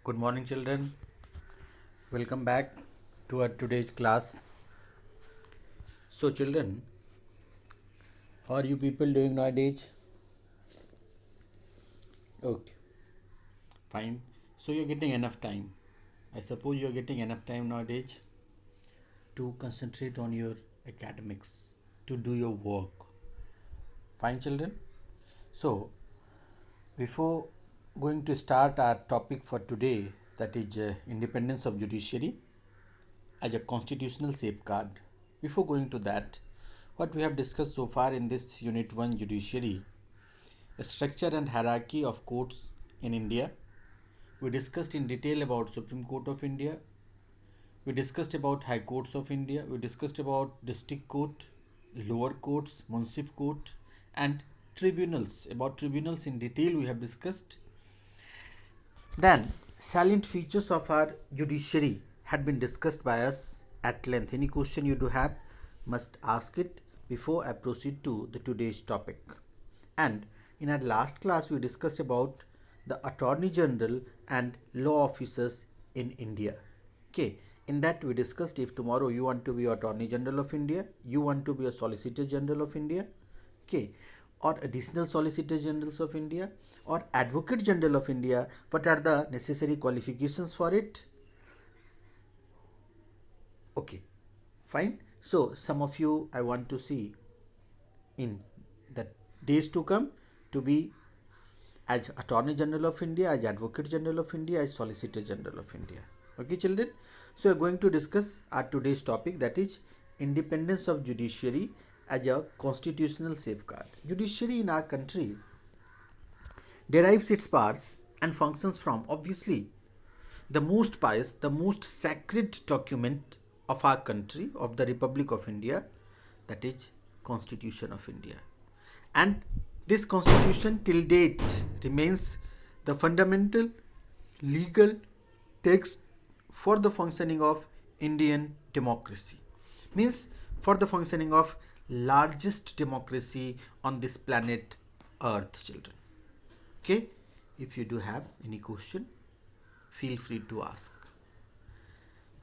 Good morning, children. Welcome back to our today's class. So, children, how are you people doing nowadays? Okay, fine. So, you're getting enough time. I suppose you're getting enough time nowadays to concentrate on your academics, to do your work. Fine, children. So, before going to start our topic for today, that is independence of judiciary as a constitutional safeguard. Before going to that, what we have discussed so far in this Unit 1 Judiciary, a structure and hierarchy of courts in India. We discussed in detail about Supreme Court of India. We discussed about High Courts of India. We discussed about District Court, lower courts, Municipal Court, and tribunals. About tribunals in detail we have discussed. Then, salient features of our judiciary had been discussed by us at length. Any question you do have must ask it before I proceed to the today's topic. And in our last class we discussed about the Attorney General and law officers in India. Okay, in that we discussed if tomorrow you want to be Attorney General of India, you want to be a Solicitor General of India, okay, or additional Solicitor Generals of India or Advocate General of India, what are the necessary qualifications for it? Okay, fine. So some of you I want to see in the days to come to be as Attorney General of India, as Advocate General of India, as Solicitor General of India. Okay, children. So we are going to discuss our today's topic, that is independence of judiciary as a constitutional safeguard. Judiciary in our country derives its powers and functions from, obviously, the most pious, the most sacred document of our country, of the Republic of India, that is Constitution of India. And this constitution till date remains the fundamental legal text for the functioning of Indian democracy. Means for the functioning of largest democracy on this planet Earth, children. Okay, if you do have any question, feel free to ask.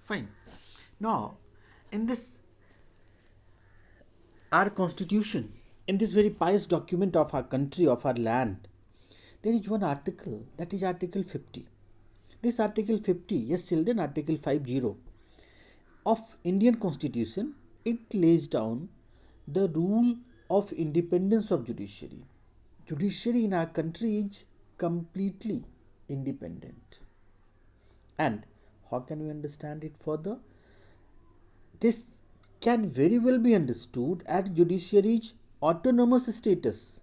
Fine. Now, in this our constitution, in this very pious document of our country, of our land, there is one article, that is Article 50. This Article 50, yes children, Article 50 of Indian Constitution, it lays down the rule of independence of judiciary. Judiciary in our country is completely independent. And how can we understand it further? This can very well be understood as judiciary's autonomous status.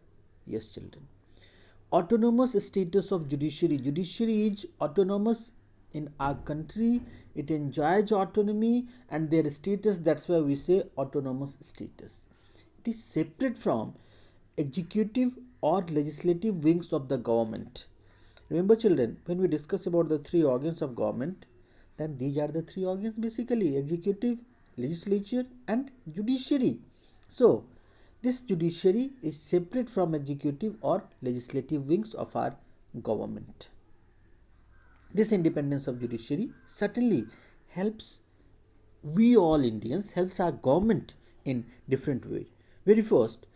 Yes, children. Autonomous status of judiciary. Judiciary is autonomous in our country. It enjoys autonomy and their status, that's why we say autonomous status. It is separate from executive or legislative wings of the government. Remember, children, when we discuss about the three organs of government, then these are the three organs basically: executive, legislature, and judiciary. So, this judiciary is separate from executive or legislative wings of our government. This independence of judiciary certainly helps we all Indians, helps our government in different ways. Very first,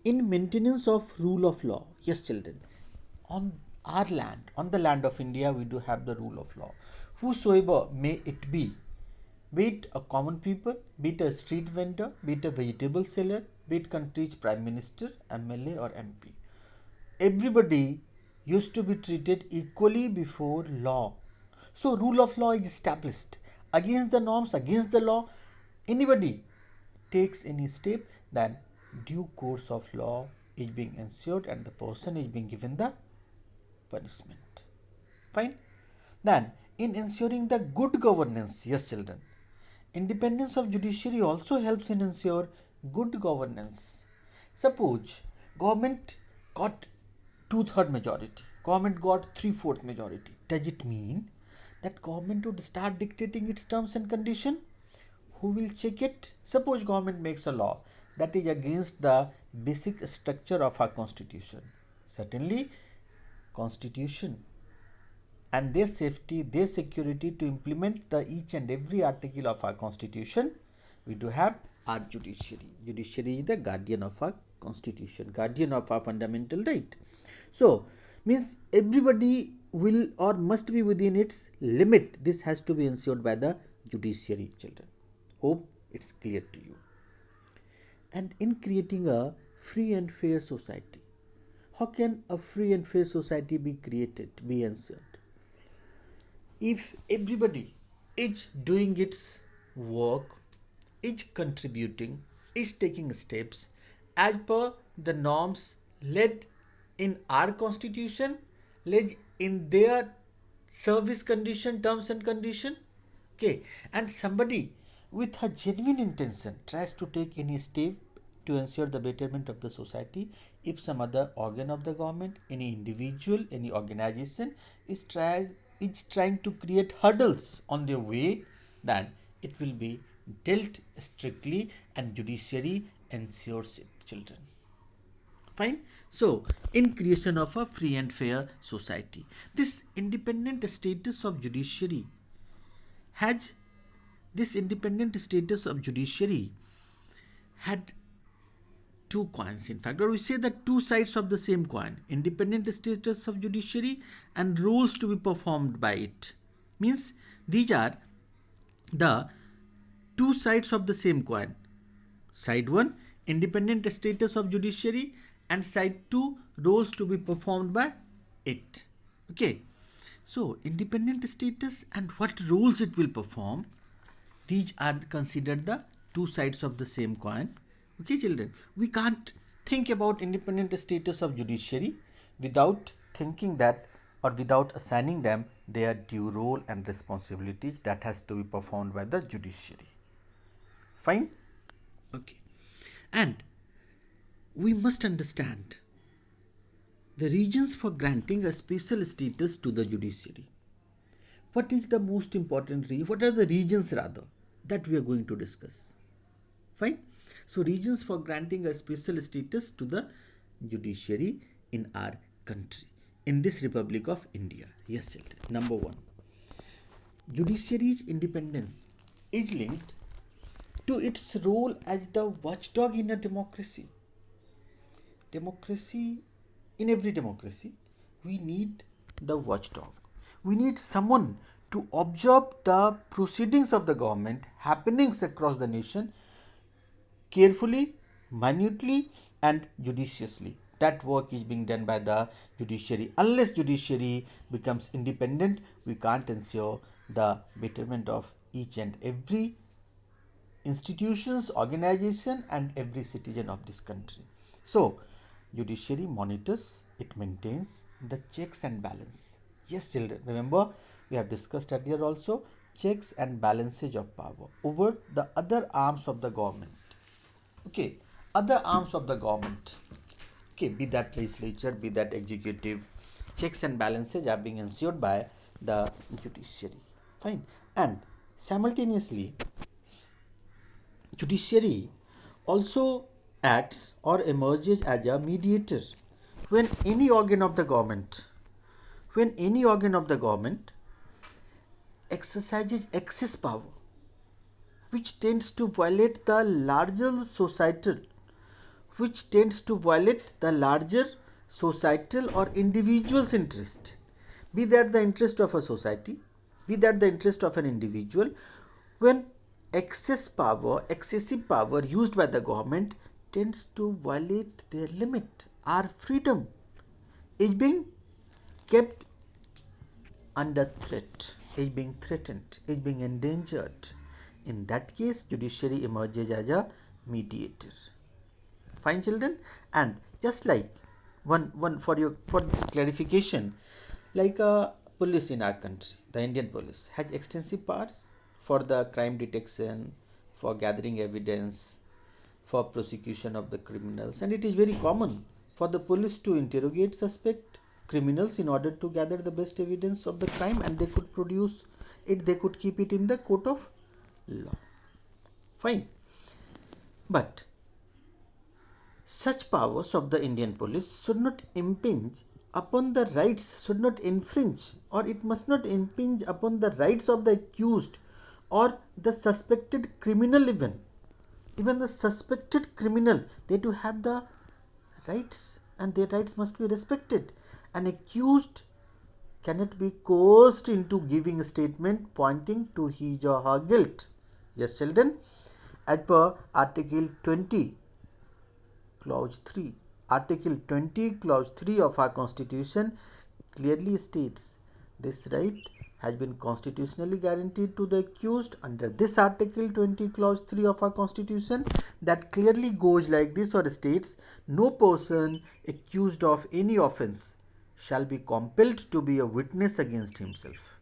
in maintenance of rule of law. Yes, children, on our land, on the land of India, we do have the rule of law. Whosoever may it be it a common people, be it a street vendor, be it a vegetable seller, be it country's prime minister, MLA or MP, everybody used to be treated equally before law. So rule of law is established. Against the norms, against the law, anybody takes any step, then due course of law is being ensured and the person is being given the punishment. Fine. Then in ensuring the good governance, yes children, independence of judiciary also helps in ensure good governance. Suppose government got 2/3 majority, government got 3/4 majority. Does it mean that government would start dictating its terms and condition? Who will check it? Suppose government makes a law that is against the basic structure of our constitution. Certainly, constitution and their safety, their security to implement the each and every article of our constitution, we do have our judiciary. Judiciary is the guardian of our constitution, guardian of our fundamental right. So, means everybody will or must be within its limit. This has to be ensured by the judiciary, children. Hope it's clear to you. And in creating a free and fair society, how can a free and fair society be created, be ensured? If everybody is doing its work, is contributing, is taking steps as per the norms laid in our constitution, laid in their service condition, terms and condition, okay, and somebody with a genuine intention tries to take any step to ensure the betterment of the society, if some other organ of the government, any individual, any organization is trying to create hurdles on their way, then it will be dealt strictly and judiciary ensures it, children. Fine. So, in creation of a free and fair society, this independent status of judiciary has had two coins, in fact, or we say that two sides of the same coin: independent status of judiciary and roles to be performed by it. Means these are the two sides of the same coin. Side 1, independent status of judiciary, and side 2, roles to be performed by it. Okay. So, independent status and what roles it will perform, these are considered the two sides of the same coin. Okay, children, we can't think about independent status of judiciary without thinking that or without assigning them their due role and responsibilities that has to be performed by the judiciary. Fine? Okay. And we must understand the reasons for granting a special status to the judiciary. What is the most important reason? What are the reasons rather that we are going to discuss? Fine. So, reasons for granting a special status to the judiciary in our country, in this Republic of India. Yes, children. Number 1, judiciary's independence is linked to its role as the watchdog in a democracy. In every democracy, we need the watchdog. We need someone to observe the proceedings of the government, happenings across the nation, carefully, minutely, and judiciously. That work is being done by the judiciary. Unless judiciary becomes independent, we can't ensure the betterment of each and every institutions, organization, and every citizen of this country. So, judiciary monitors, it maintains the checks and balance. Yes, children, remember we have discussed earlier also, checks and balances of power over the other arms of the government. Okay, other arms of the government. Okay, be that legislature, be that executive, checks and balances are being ensured by the judiciary. Fine. And simultaneously, judiciary also acts or emerges as a mediator when any organ of the government exercises excess power which tends to violate the larger societal or individual's interest, be that the interest of a society, be that the interest of an individual. When excessive power used by the government tends to violate their limit, our freedom is being kept under threat, is being threatened, is being endangered. In that case, judiciary emerges as a mediator. Fine, children. And just like one for clarification, like a police in our country, the Indian police has extensive powers for the crime detection, for gathering evidence, for prosecution of the criminals, and it is very common for the police to interrogate suspect criminals in order to gather the best evidence of the crime, and they could produce it, they could keep it in the court of law. Fine. But such powers of the Indian police should not impinge upon the rights, should not infringe, or it must not impinge upon the rights of the accused or the suspected criminal. Even the suspected criminal, they do have the rights, and their rights must be respected. An accused cannot be coerced into giving a statement pointing to his or her guilt. Yes, children, as per Article 20, Clause 3. Article 20, Clause 3 of our Constitution clearly states this right has been constitutionally guaranteed to the accused under this Article 20, Clause 3 of our Constitution, that clearly goes like this, or states, no person accused of any offence shall be compelled to be a witness against himself.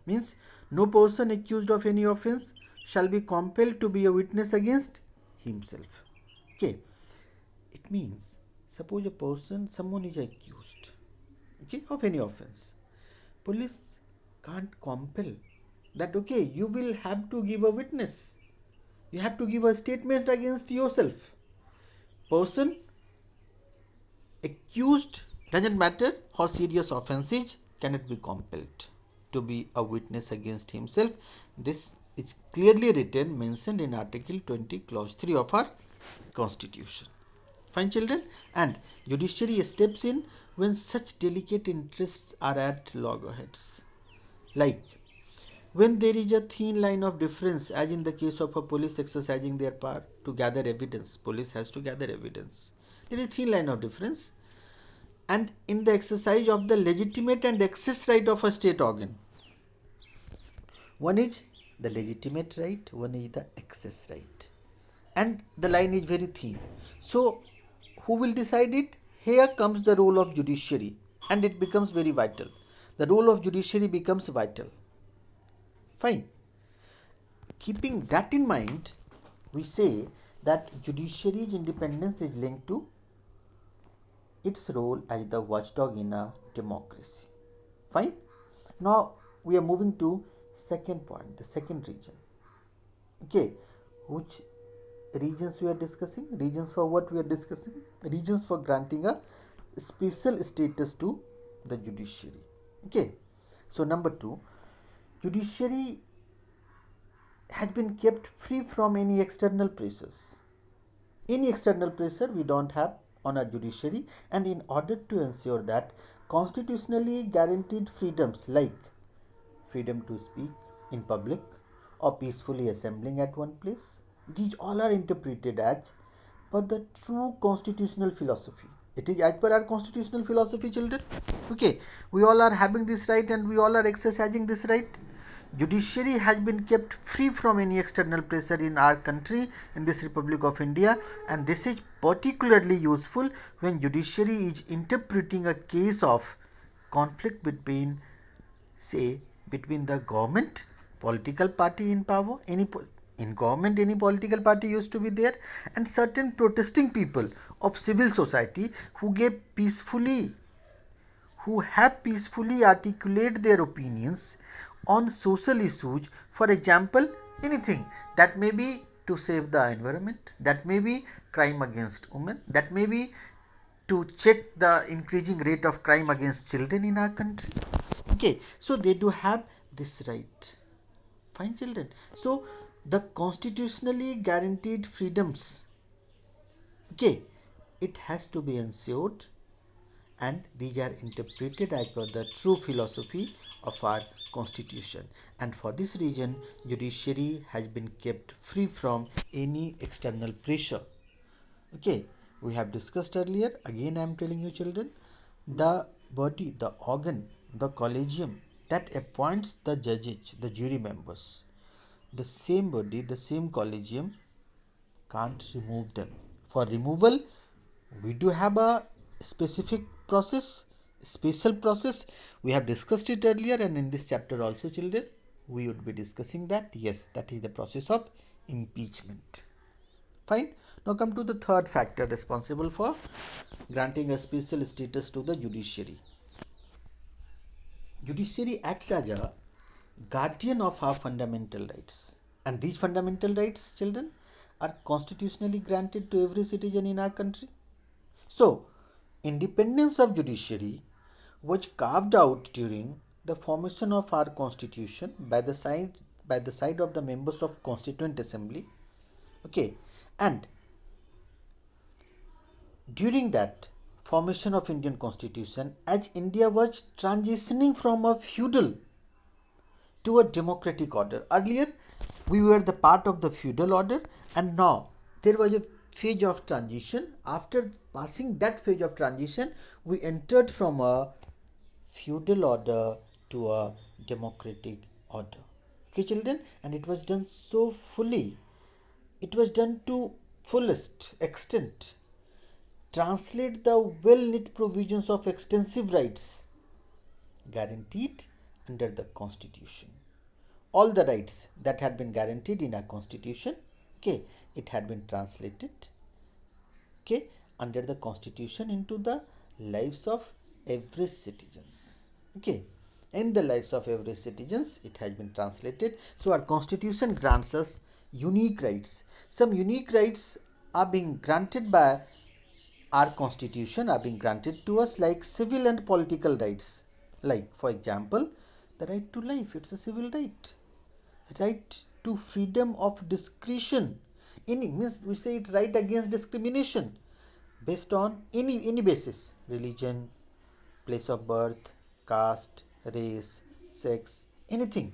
Means, no person accused of any offence shall be compelled to be a witness against himself. Okay. It means, suppose someone is accused, okay, of any offence. Police can't compel that, okay, you will have to give a witness. You have to give a statement against yourself. Person accused, doesn't matter how serious offence is, cannot be compelled to be a witness against himself. This is clearly written, mentioned in Article 20, Clause 3 of our Constitution. Fine, children. And judiciary steps in when such delicate interests are at loggerheads. Like when there is a thin line of difference, as in the case of a police exercising their power to gather evidence. Police has to gather evidence. There is a thin line of difference. And in the exercise of the legitimate and excess right of a state organ. One is the legitimate right, one is the excess right. And the line is very thin. So, who will decide it? Here comes the role of judiciary, and it becomes very vital. The role of judiciary becomes vital. Fine. Keeping that in mind, we say that judiciary's independence is linked to its role as the watchdog in a democracy. Fine. Now we are moving to second point, the second region. Okay, which regions we are discussing? Regions for what we are discussing? Regions for granting a special status to the judiciary. Okay, so number 2, judiciary has been kept free from any external pressures. Any external pressure we don't have on our judiciary, and in order to ensure that constitutionally guaranteed freedoms like freedom to speak in public or peacefully assembling at one place, these all are interpreted as per the true constitutional philosophy. It is as per our constitutional philosophy, children. Okay, we all are having this right and we all are exercising this right. Judiciary has been kept free from any external pressure in our country, in this Republic of India, and this is particularly useful when judiciary is interpreting a case of conflict between, say, between the government, political party in power, in government any political party used to be there, and certain protesting people of civil society who have peacefully articulate their opinions on social issues. For example, anything that may be to save the environment, that may be crime against women, that may be to check the increasing rate of crime against children in our country. Okay, so they do have this right. Fine, children. So the constitutionally guaranteed freedoms, okay, it has to be ensured, and these are interpreted as per the true philosophy of our constitution. And for this reason, judiciary has been kept free from any external pressure. Okay, we have discussed earlier, again I am telling you, children, the body, the organ, the collegium that appoints the judges, the jury members, the same body, the same collegium can't remove them. For removal, we do have a specific process, special process. We have discussed it earlier, and in this chapter also, children, we would be discussing that. Yes, that is the process of impeachment. Fine. Now come to the third factor responsible for granting a special status to the judiciary. Judiciary acts as a guardian of our fundamental rights. And these fundamental rights, children, are constitutionally granted to every citizen in our country. So, independence of judiciary was carved out during the formation of our constitution by the side of the members of Constituent Assembly. Okay, and during that formation of Indian Constitution, as India was transitioning from a feudal to a democratic order. Earlier, we were the part of the feudal order, and now there was a phase of transition. After passing that phase of transition, we entered from a feudal order to a democratic order. Okay, children, and it was done so fully. It was done to fullest extent. Translate the well-knit provisions of extensive rights guaranteed under the Constitution. All the rights that had been guaranteed in our Constitution, okay, it had been translated, okay, under the Constitution into the lives of every citizens. Okay, in the lives of every citizens, it has been translated. So our Constitution grants us unique rights. Some unique rights are being granted by our Constitution, are being granted to us, like civil and political rights. Like, for example, the right to life, it's a civil right. Right to freedom of discretion. Any means we say it right against discrimination based on any basis, religion, place of birth, caste, race, sex, anything,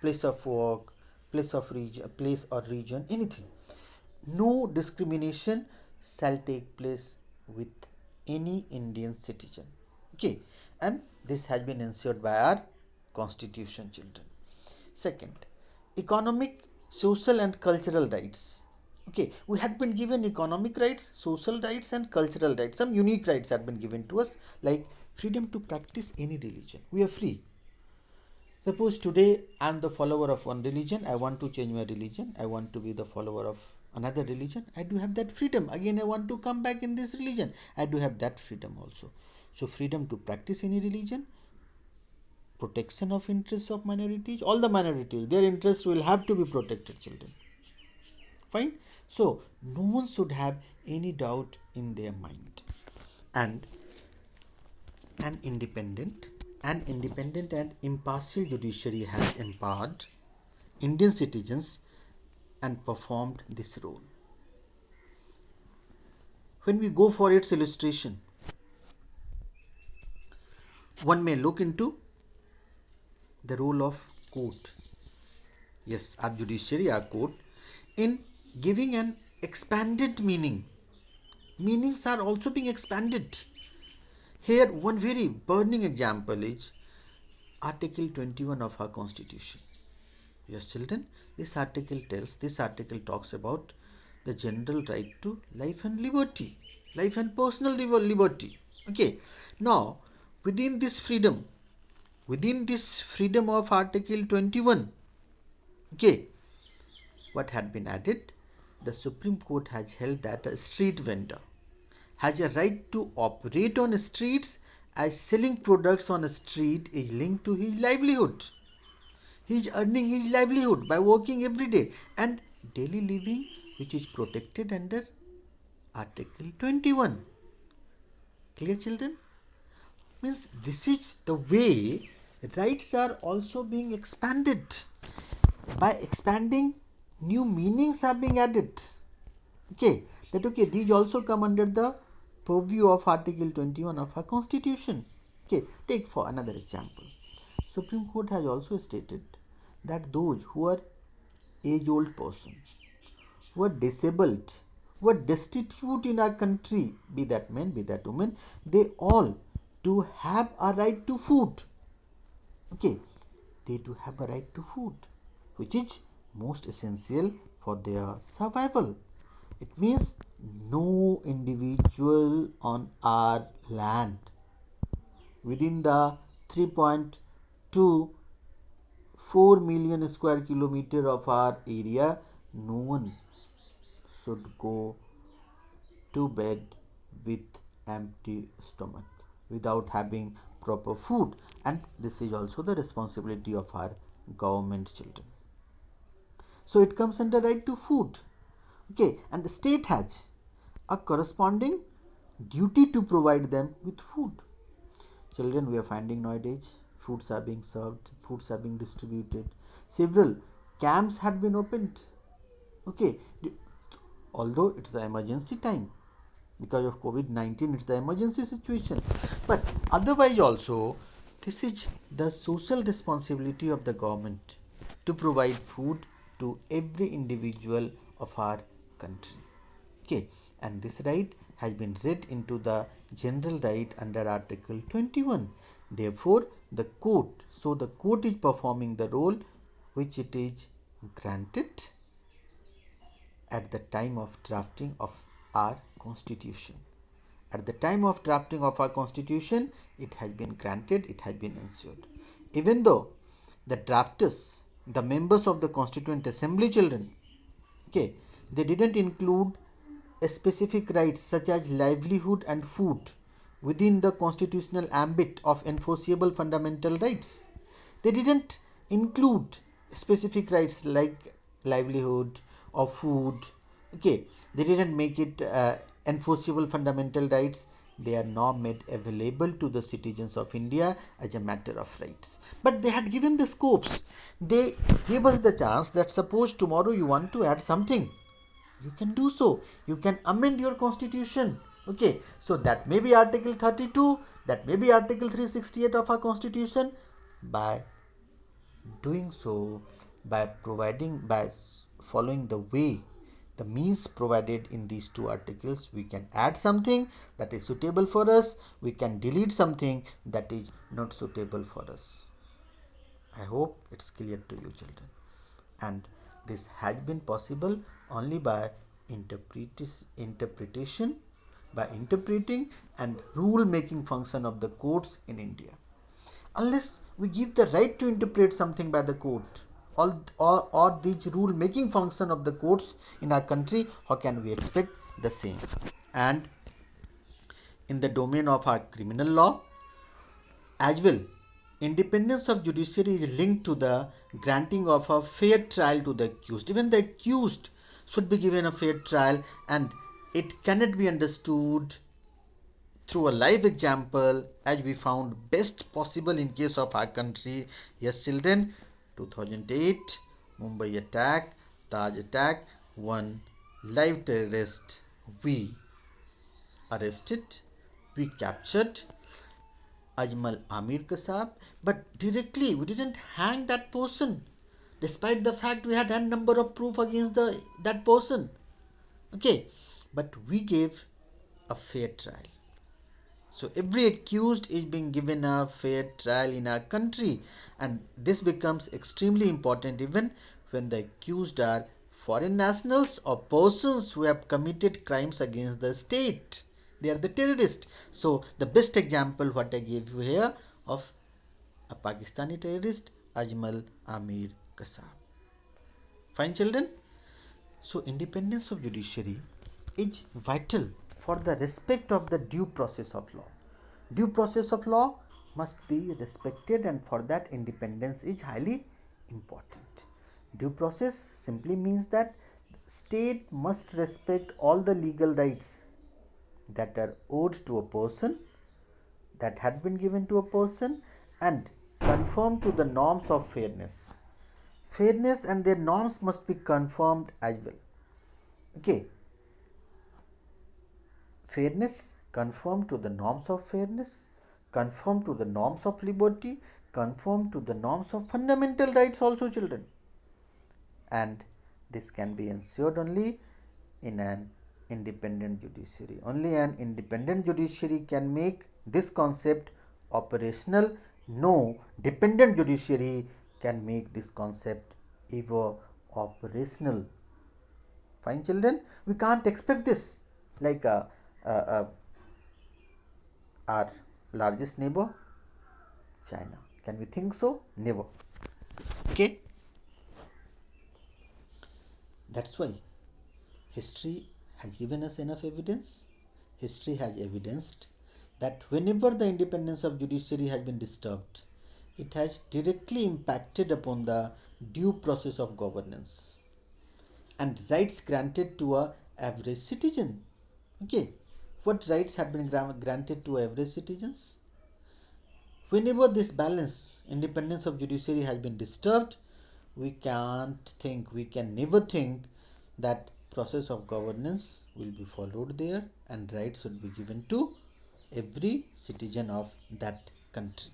place of work, place or region, anything. No discrimination shall take place with any Indian citizen. Okay, and this has been ensured by our Constitution, children. Second, economic, social, and cultural rights. Okay, we had been given economic rights, social rights, and cultural rights. Some unique rights had been given to us, like freedom to practice any religion. We are free. Suppose today I am the follower of one religion, I want to change my religion, I want to be the follower of another religion, I do have that freedom. Again, I want to come back in this religion, I do have that freedom also. So, freedom to practice any religion, protection of interests of minorities, all the minorities, their interests will have to be protected, children. Fine. So, no one should have any doubt in their mind. And an independent and impartial judiciary has empowered Indian citizens and performed this role. When we go for its illustration, one may look into the role of court. Yes, our judiciary, our court, in giving an expanded meaning. Meanings are also being expanded. Here, one very burning example is Article 21 of our Constitution. Yes, children, this article talks about the general right to life and liberty, life and personal liberty. Okay, now within this freedom of Article 21, okay, what had been added? The Supreme Court has held that a street vendor has a right to operate on streets, as selling products on a street is linked to his livelihood. He is earning his livelihood by working every day and daily living, which is protected under Article 21. Clear, children? Means this is the way rights are also being expanded. By expanding, new meanings are being added. Okay, these also come under the purview of Article 21 of our Constitution. Okay, take for another example. Supreme Court has also stated that those who are age-old persons, who are disabled, who are destitute in our country, be that men, be that women, they all do have a right to food. Okay, they do have a right to food, which is most essential for their survival. It means no individual on our land within the 3.24 million square kilometer of our area, no one should go to bed with empty stomach without having proper food, and this is also the responsibility of our government, children. So it comes under right to food. Okay, and the state has a corresponding duty to provide them with food. children, we are finding nowadays foods are being served, foods are being distributed. Several camps had been opened. Okay, although it's the emergency time because of COVID-19, it's the emergency situation. But otherwise, also, this is the social responsibility of the government to provide food to every individual of our country. Okay, and this right has been read into the general right under Article 21. Therefore, the court, so the court is performing the role which it is granted at the time of drafting of our constitution. At the time of drafting of our constitution, it has been granted, it has been ensured. Even though the drafters, the members of the Constituent Assembly, children, okay, they didn't include a specific rights such as livelihood and food within the constitutional ambit of enforceable fundamental rights. They didn't include specific rights like livelihood or food. Okay, they didn't make it enforceable fundamental rights. They are now made available to the citizens of India as a matter of rights. But they had given the scopes. They gave us the chance that suppose tomorrow you want to add something, you can do so. You can amend your constitution. Okay, so that may be Article 32, that may be Article 368 of our constitution. By doing so, by following the way, the means provided in these two articles, we can add something that is suitable for us, we can delete something that is not suitable for us. I hope it's clear to you, children. And this has been possible only by interpretation, by interpreting and rule making function of the courts in India. Unless we give the right to interpret something by the court, or these rule making function of the courts in our country, how can we expect the same? And in the domain of our criminal law as well, independence of judiciary is linked to the granting of a fair trial to the accused. Even the accused should be given a fair trial, and it cannot be understood through a live example as we found best possible in case of our country. Yes, children, 2008 Mumbai attack, Taj attack, one live terrorist we arrested, we captured Ajmal Amir Kasab, but directly we didn't hang that person, despite the fact we had a number of proof against that person. Okay, but we gave a fair trial. So every accused is being given a fair trial in our country, and this becomes extremely important even when the accused are foreign nationals or persons who have committed crimes against the state. They are the terrorists. So the best example what I gave you here of a Pakistani terrorist, Ajmal Amir Kasab. Fine, children. So independence of judiciary is vital for the respect of the due process of law. Due process of law must be respected, and for that independence is highly important. Due process simply means that state must respect all the legal rights that are owed to a person, that had been given to a person, and conform to the norms of fairness. Fairness and their norms must be confirmed as well. Okay, fairness, conform to the norms of fairness, conform to the norms of liberty, conform to the norms of fundamental rights also, children. And this can be ensured only in an independent judiciary. Only an independent judiciary can make this concept operational. No dependent judiciary can make this concept ever operational. Fine, children, we can't expect this like our largest neighbor, China. Can we think so? Never. Okay, that's why history has given us enough evidence. History has evidenced that whenever the independence of judiciary has been disturbed, it has directly impacted upon the due process of governance and rights granted to a average citizen. Okay, what rights have been granted to average citizens? Whenever this balance, independence of judiciary has been disturbed, we can never think that process of governance will be followed there and rights should be given to every citizen of that country.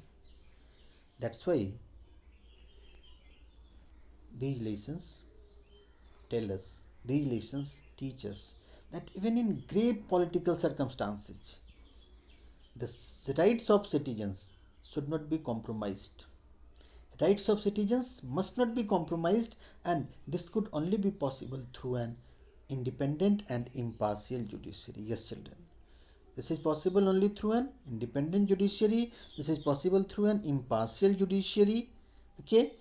That's why these lessons these lessons teach us that even in grave political circumstances, the rights of citizens should not be compromised. Rights of citizens must not be compromised, and this could only be possible through an independent and impartial judiciary. Yes, children. This is possible only through an independent judiciary. This is possible through an impartial judiciary. Okay.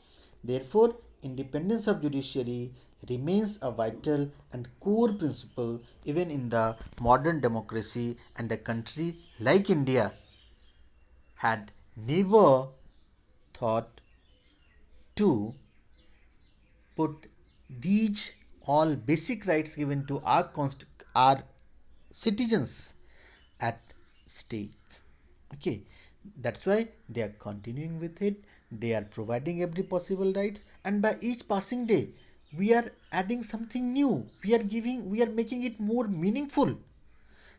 Therefore, independence of judiciary remains a vital and core principle even in the modern democracy, and a country like India had never thought to put these all basic rights given to our citizens at stake. Okay, that's why they are continuing with it. They are providing every possible rights, and by each passing day, we are adding something new. We are making it more meaningful,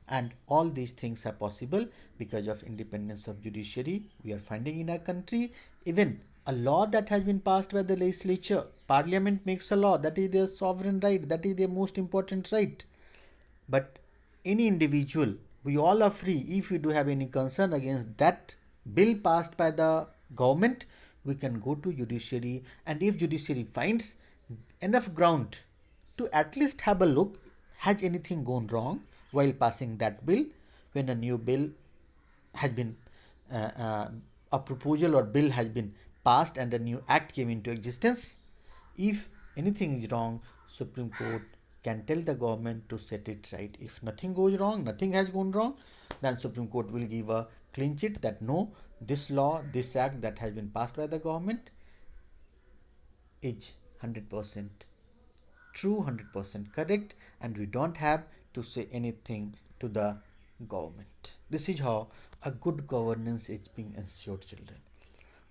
and all these things are possible because of independence of judiciary. We are finding in our country even a law that has been passed by the legislature, parliament makes a law, that is their sovereign right, that is their most important right. But any individual, we all are free. If we do have any concern against that bill passed by the government, we can go to judiciary, and if judiciary finds enough ground to at least have a look, has anything gone wrong while passing that bill, when a new bill has been uh, uh, a proposal or bill has been passed and a new act came into existence, if anything is wrong, Supreme Court can tell the government to set it right. If nothing goes wrong, nothing has gone wrong, then Supreme Court will give a clean chit that no, this law, this act that has been passed by the government is 100% true, 100% correct, and we don't have to say anything to the government. This is how a good governance is being ensured, children.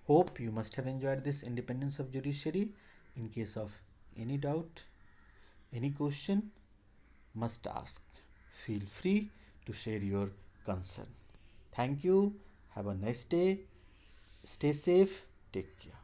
Hope you must have enjoyed this independence of judiciary. In case of any doubt, any question, must ask. Feel free to share your concern. Thank you. Have a nice day. Stay safe. Take care.